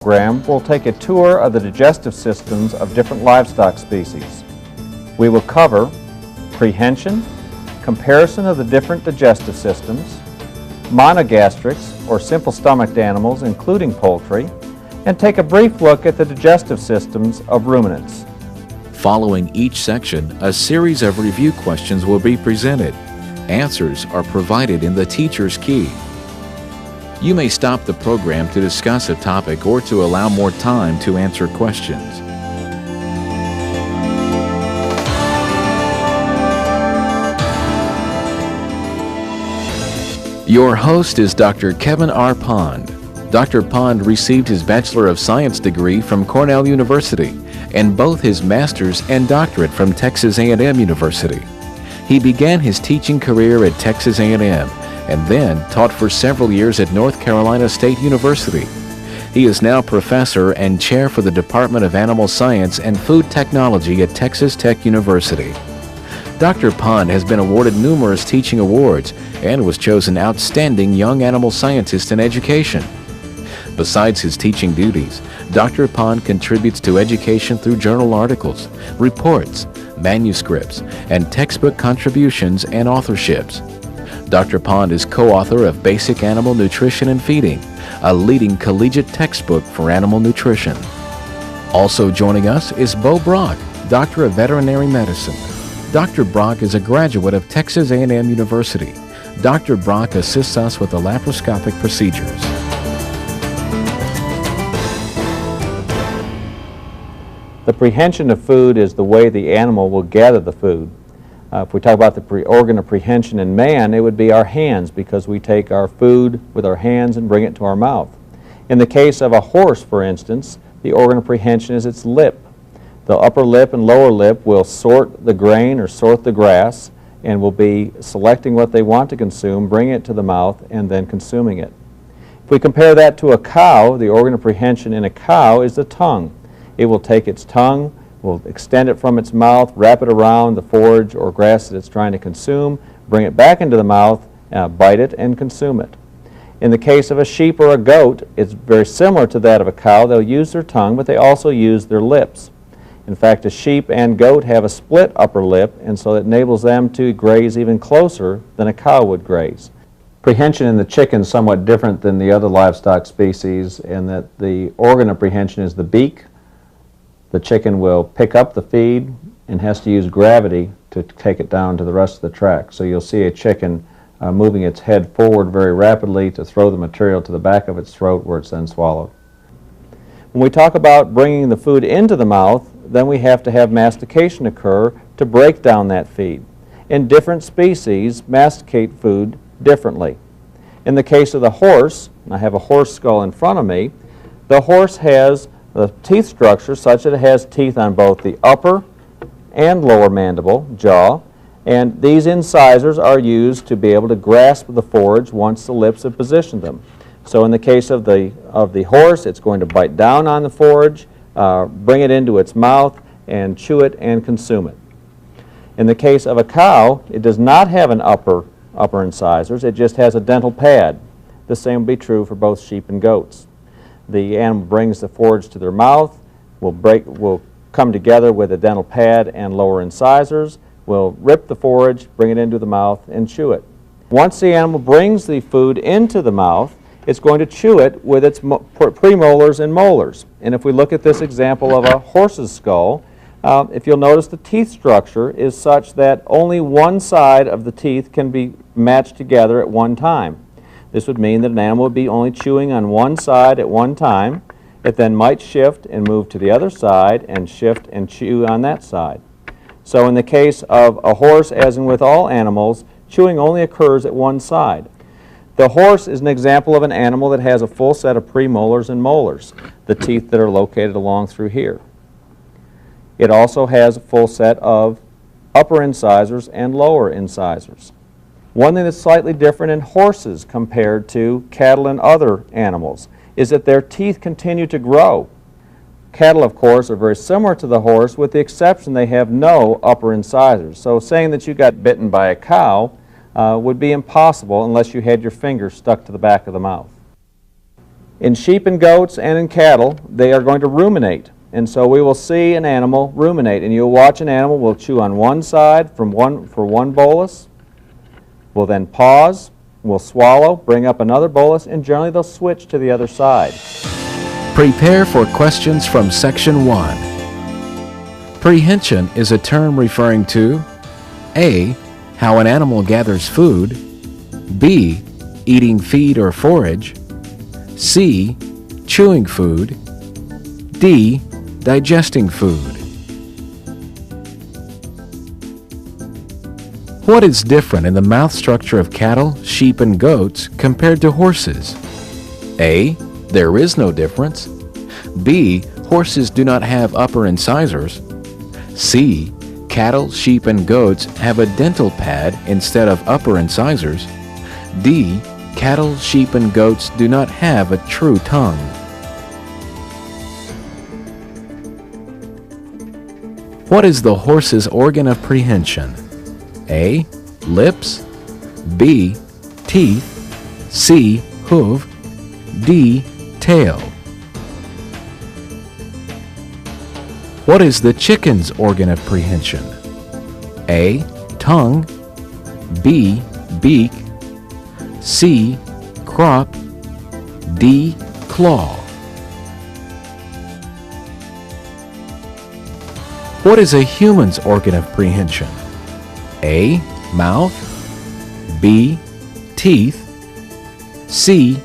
program, we'll take a tour of the digestive systems of different livestock species. We will cover prehension, comparison of the different digestive systems, monogastrics, or simple-stomached animals, including poultry, and take a brief look at the digestive systems of ruminants. Following each section, a series of review questions will be presented. Answers are provided in the teacher's key. You may stop the program to discuss a topic or to allow more time to answer questions. Your host is Dr. Kevin R. Pond. Dr. Pond received his Bachelor of Science degree from Cornell University and both his master's and doctorate from Texas A&M University. He began his teaching career at Texas A&M and then taught for several years at North Carolina State University. He is now professor and chair for the Department of Animal Science and Food Technology at Texas Tech University. Dr. Pond has been awarded numerous teaching awards and was chosen Outstanding Young Animal Scientist in Education. Besides his teaching duties, Dr. Pond contributes to education through journal articles, reports, manuscripts, and textbook contributions and authorships. Dr. Pond is co-author of Basic Animal Nutrition and Feeding, a leading collegiate textbook for animal nutrition. Also joining us is Bo Brock, Doctor of Veterinary Medicine. Dr. Brock is a graduate of Texas A&M University. Dr. Brock assists us with the laparoscopic procedures. The prehension of food is the way the animal will gather the food. If we talk about the organ of prehension in man, it would be our hands, because we take our food with our hands and bring it to our mouth. In the case of a horse, for instance, the organ of prehension is its lip. The upper lip and lower lip will sort the grain or sort the grass and will be selecting what they want to consume, bring it to the mouth, and then consuming it. If we compare that to a cow, the organ of prehension in a cow is the tongue. It will take its tongue, will extend it from its mouth, wrap it around the forage or grass that it's trying to consume, bring it back into the mouth, bite it, and consume it. In the case of a sheep or a goat, it's very similar to that of a cow. They'll use their tongue, but they also use their lips. In fact, a sheep and goat have a split upper lip, and so it enables them to graze even closer than a cow would graze. Prehension in the chicken is somewhat different than the other livestock species in that the organ of prehension is the beak. The chicken will pick up the feed and has to use gravity to take it down to the rest of the track. So you'll see a chicken moving its head forward very rapidly to throw the material to the back of its throat where it's then swallowed. When we talk about bringing the food into the mouth, then we have to have mastication occur to break down that feed. In different species, masticate food differently. In the case of the horse, and I have a horse skull in front of me, the horse has the teeth structure such that it has teeth on both the upper and lower mandible, jaw, and these incisors are used to be able to grasp the forage once the lips have positioned them. So in the case of the horse, it's going to bite down on the forage, bring it into its mouth, and chew it and consume it. In the case of a cow, it does not have an upper incisors, it just has a dental pad. The same will be true for both sheep and goats. The animal brings the forage to their mouth, will come together with a dental pad and lower incisors, will rip the forage, bring it into the mouth, and chew it. Once the animal brings the food into the mouth, it's going to chew it with its premolars and molars. And if we look at this example of a horse's skull, if you'll notice, the teeth structure is such that only one side of the teeth can be matched together at one time. This would mean that an animal would be only chewing on one side at one time. It then might shift and move to the other side and shift and chew on that side. So in the case of a horse, as in with all animals, chewing only occurs at one side. The horse is an example of an animal that has a full set of premolars and molars, the teeth that are located along through here. It also has a full set of upper incisors and lower incisors. One thing that's slightly different in horses compared to cattle and other animals is that their teeth continue to grow. Cattle, of course, are very similar to the horse, with the exception they have no upper incisors. So saying that you got bitten by a cow would be impossible unless you had your finger stuck to the back of the mouth. In sheep and goats and in cattle, they are going to ruminate. And so we will see an animal ruminate, and you'll watch an animal will chew on one side for one bolus, will then pause, will swallow, bring up another bolus, and generally they'll switch to the other side. Prepare for questions from Section 1. Prehension is a term referring to A. How an animal gathers food, B. Eating feed or forage, C. Chewing food, D. Digesting food. What is different in the mouth structure of cattle, sheep, and goats compared to horses? A. There is no difference. B. Horses do not have upper incisors. C. Cattle, sheep, and goats have a dental pad instead of upper incisors. D. Cattle, sheep, and goats do not have a true tongue. What is the horse's organ of prehension? A. Lips, B. Teeth, C. Hoof, D. Tail. What is the chicken's organ of prehension? A. Tongue, B. Beak, C. Crop, D. Claw. What is a human's organ of prehension? A. Mouth, B. Teeth, C.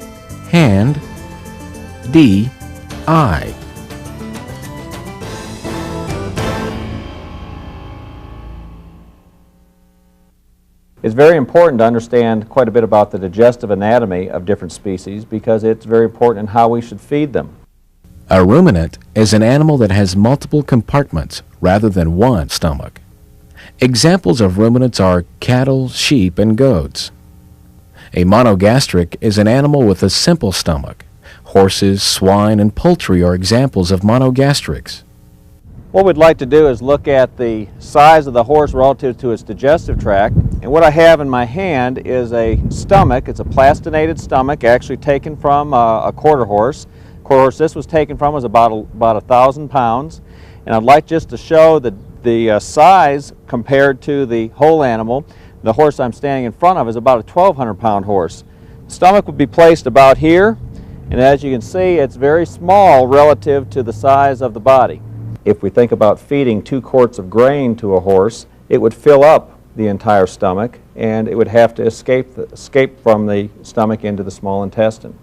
Hand, D. Eye. It's very important to understand quite a bit about the digestive anatomy of different species because it's very important in how we should feed them. A ruminant is an animal that has multiple compartments rather than one stomach. Examples of ruminants are cattle, sheep, and goats. A monogastric is an animal with a simple stomach. Horses, swine, and poultry are examples of monogastrics. What we'd like to do is look at the size of the horse relative to its digestive tract. And what I have in my hand is a stomach. It's a plastinated stomach, actually taken from a quarter horse. Quarter horse this was taken from was about 1,000 pounds. And I'd like just to show the size compared to the whole animal. The horse I'm standing in front of is about a 1,200-pound horse. The stomach would be placed about here, and as you can see, it's very small relative to the size of the body. If we think about feeding 2 quarts of grain to a horse, it would fill up the entire stomach, and it would have to escape from the stomach into the small intestine.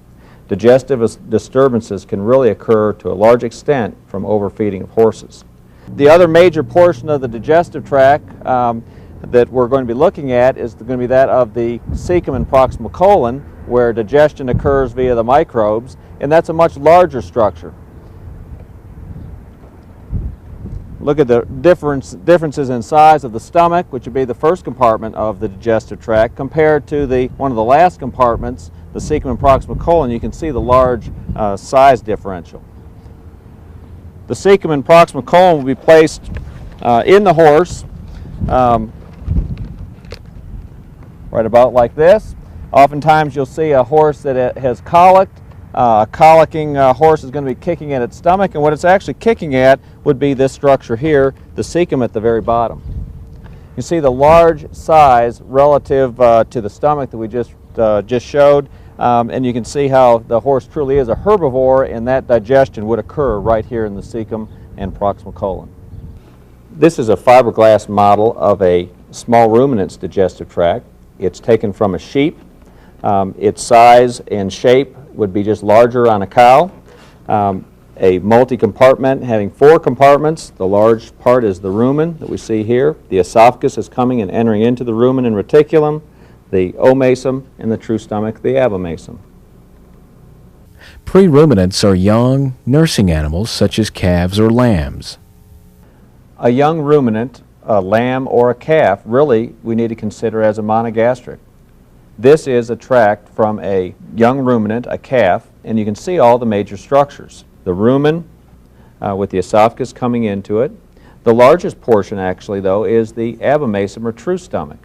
Digestive disturbances can really occur to a large extent from overfeeding of horses. The other major portion of the digestive tract that we're going to be looking at is going to be that of the cecum and proximal colon, where digestion occurs via the microbes, and that's a much larger structure. Look at the differences in size of the stomach, which would be the first compartment of the digestive tract, compared to one of the last compartments, the cecum and proximal colon. You can see the large size differential. The cecum and proximal colon will be placed in the horse right about like this. Oftentimes you'll see a horse that has colicked. A colicking horse is going to be kicking at its stomach, and what it's actually kicking at would be this structure here, the cecum at the very bottom. You see the large size relative to the stomach that we just showed, and you can see how the horse truly is a herbivore, and that digestion would occur right here in the cecum and proximal colon. This is a fiberglass model of a small ruminant's digestive tract. It's taken from a sheep. Its size and shape would be just larger on a cow. A multi-compartment having 4 compartments. The large part is the rumen that we see here. The esophagus is coming and entering into the rumen and reticulum, the omasum, and the true stomach, the abomasum. Pre-ruminants are young, nursing animals such as calves or lambs. A young ruminant, a lamb or a calf, really we need to consider as a monogastric. This is a tract from a young ruminant, a calf, and you can see all the major structures. The rumen with the esophagus coming into it. The largest portion actually though is the abomasum or true stomach.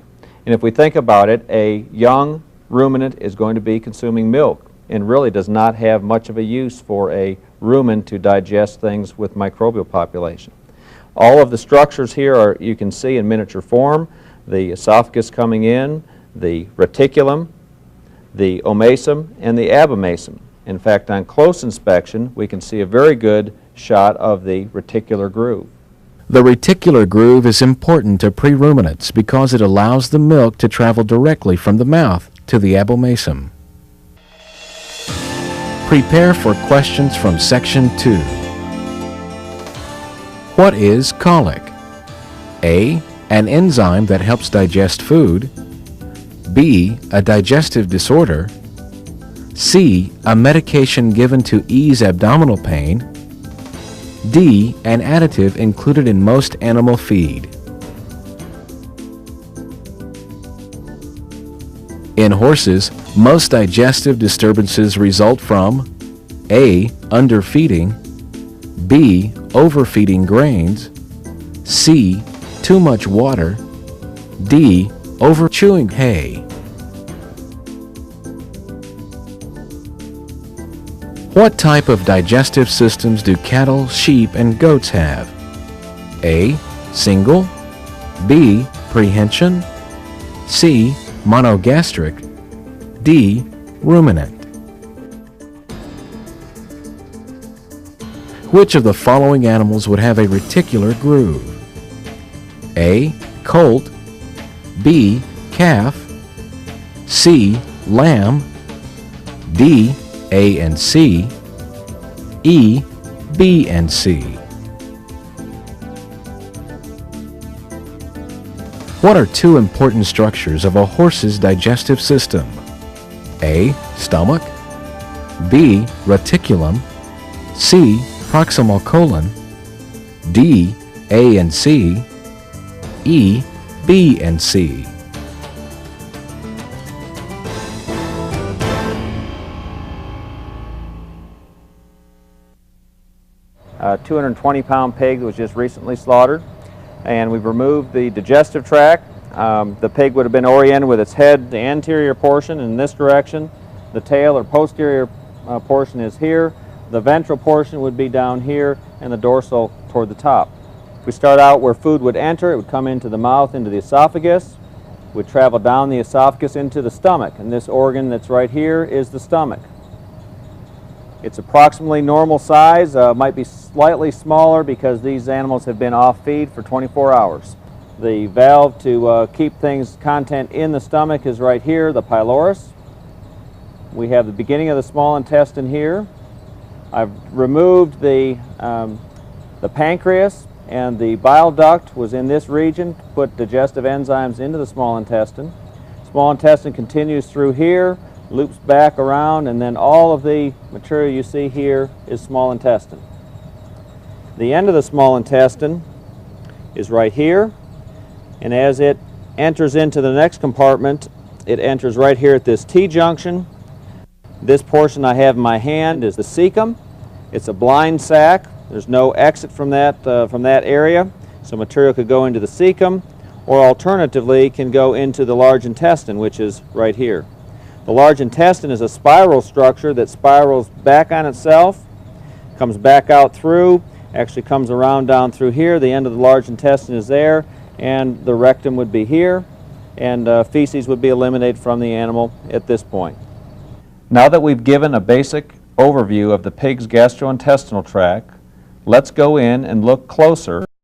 And if we think about it, a young ruminant is going to be consuming milk. and really does not have much of a use for a rumen to digest things with microbial population. All of the structures here are, you can see in miniature form, the esophagus coming in, the reticulum, the omasum, and the abomasum. In fact, on close inspection, we can see a very good shot of the reticular groove. The reticular groove is important to pre-ruminants because it allows the milk to travel directly from the mouth to the abomasum. Prepare for questions from Section 2. What is colic? A. An enzyme that helps digest food. B. A digestive disorder. C. A medication given to ease abdominal pain. D. An additive included in most animal feed. In horses, most digestive disturbances result from A. Underfeeding, B. Overfeeding grains, C. Too much water, D. Overchewing hay. What type of digestive systems do cattle, sheep, and goats have? A. Single, B. Prehension, C. Monogastric, D. Ruminant. Which of the following animals would have a reticular groove? A. Colt, B. Calf, C. Lamb, D. A and C, E. B and C. What are two important structures of a horse's digestive system? A. Stomach, B. Reticulum, C. Proximal colon, D. A and C, E. B and C. 220-pound pig that was just recently slaughtered, and we've removed the digestive tract. The pig would have been oriented with its head, the anterior portion, in this direction. The tail or posterior portion is here. The ventral portion would be down here, and the dorsal toward the top. If we start out where food would enter, it would come into the mouth, into the esophagus, would travel down the esophagus into the stomach, and this organ that's right here is the stomach. It's approximately normal size, might be slightly smaller because these animals have been off feed for 24 hours. The valve to keep content in the stomach is right here, the pylorus. We have the beginning of the small intestine here. I've removed the pancreas, and the bile duct was in this region to put digestive enzymes into the small intestine. Small intestine continues through here, loops back around, and then all of the material you see here is small intestine. The end of the small intestine is right here, and as it enters into the next compartment, it enters right here at this T-junction. This portion I have in my hand is the cecum. It's a blind sac. There's no exit from that area, so material could go into the cecum, or alternatively can go into the large intestine, which is right here. The large intestine is a spiral structure that spirals back on itself, comes back out through, actually comes around down through here. The end of the large intestine is there, and the rectum would be here, and feces would be eliminated from the animal at this point. Now that we've given a basic overview of the pig's gastrointestinal tract, let's go in and look closer